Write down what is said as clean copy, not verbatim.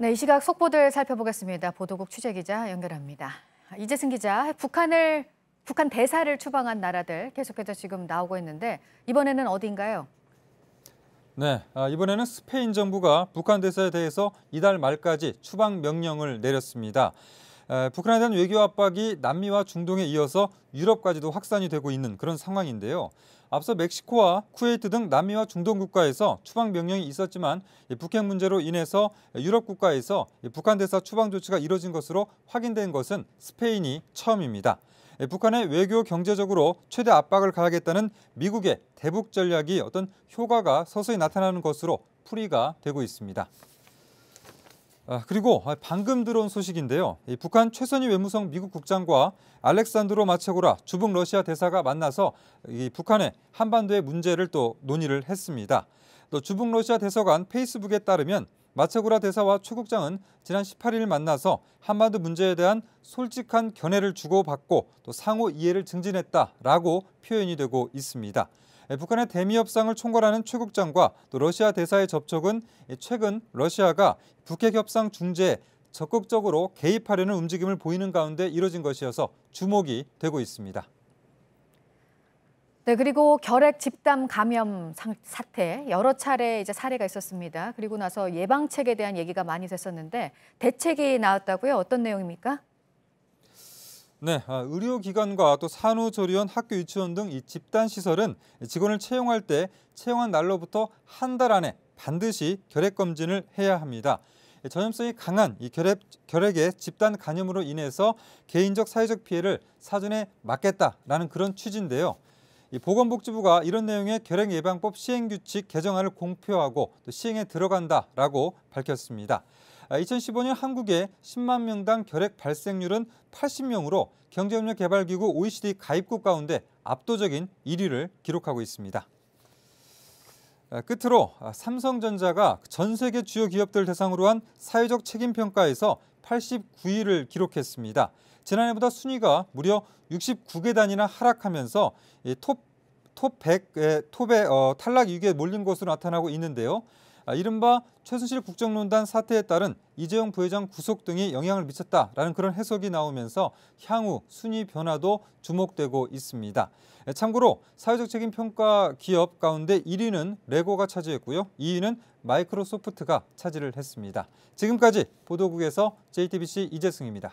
네, 이 시각 속보들 살펴보겠습니다. 보도국 취재기자 연결합니다. 이재승 기자, 북한 대사를 추방한 나라들 계속해서 지금 나오고 있는데 이번에는 어디인가요? 네, 이번에는 스페인 정부가 북한 대사에 대해서 이달 말까지 추방 명령을 내렸습니다. 북한에 대한 외교 압박이 남미와 중동에 이어서 유럽까지도 확산이 되고 있는 그런 상황인데요. 앞서 멕시코와 쿠웨이트 등 남미와 중동 국가에서 추방 명령이 있었지만 북핵 문제로 인해서 유럽 국가에서 북한 대사 추방 조치가 이뤄진 것으로 확인된 것은 스페인이 처음입니다. 북한의 외교 경제적으로 최대 압박을 가하겠다는 미국의 대북 전략이 어떤 효과가 서서히 나타나는 것으로 풀이가 되고 있습니다. 그리고 방금 들어온 소식인데요. 북한 최선희 외무성 미국 국장과 알렉산드로 마체고라 주북 러시아 대사가 만나서 북한의 한반도의 문제를 또 논의를 했습니다. 또 주북 러시아 대사관 페이스북에 따르면 마체고라 대사와 최 국장은 지난 18일 만나서 한반도 문제에 대한 솔직한 견해를 주고받고 또 상호 이해를 증진했다라고 표현이 되고 있습니다. 북한의 대미 협상을 총괄하는 최 국장과 또 러시아 대사의 접촉은 최근 러시아가 북핵 협상 중재에 적극적으로 개입하려는 움직임을 보이는 가운데 이뤄진 것이어서 주목이 되고 있습니다. 네, 그리고 결핵 집단 감염 사태 여러 차례 사례가 있었습니다. 그리고 나서 예방책에 대한 얘기가 많이 됐었는데 대책이 나왔다고요? 어떤 내용입니까? 네, 의료기관과 또 산후조리원, 학교 유치원 등 이 집단 시설은 직원을 채용할 때 채용한 날로부터 한 달 안에 반드시 결핵 검진을 해야 합니다. 전염성이 강한 이 결핵의 집단 감염으로 인해서 개인적 사회적 피해를 사전에 막겠다라는 그런 취지인데요. 이 보건복지부가 이런 내용의 결핵 예방법 시행규칙 개정안을 공표하고 또 시행에 들어간다라고 밝혔습니다. 2015년 한국의 10만 명당 결핵 발생률은 80명으로 경제협력개발기구 OECD 가입국 가운데 압도적인 1위를 기록하고 있습니다. 끝으로 삼성전자가 전 세계 주요 기업들 대상으로 한 사회적 책임 평가에서 89위를 기록했습니다. 지난해보다 순위가 무려 69계단이나 하락하면서 톱 100의 톱에 탈락 위기에 몰린 것으로 나타나고 있는데요. 이른바 최순실 국정농단 사태에 따른 이재용 부회장 구속 등이 영향을 미쳤다라는 그런 해석이 나오면서 향후 순위 변화도 주목되고 있습니다. 참고로 사회적 책임 평가 기업 가운데 1위는 레고가 차지했고요. 2위는 마이크로소프트가 차지를 했습니다. 지금까지 보도국에서 JTBC 이재승입니다.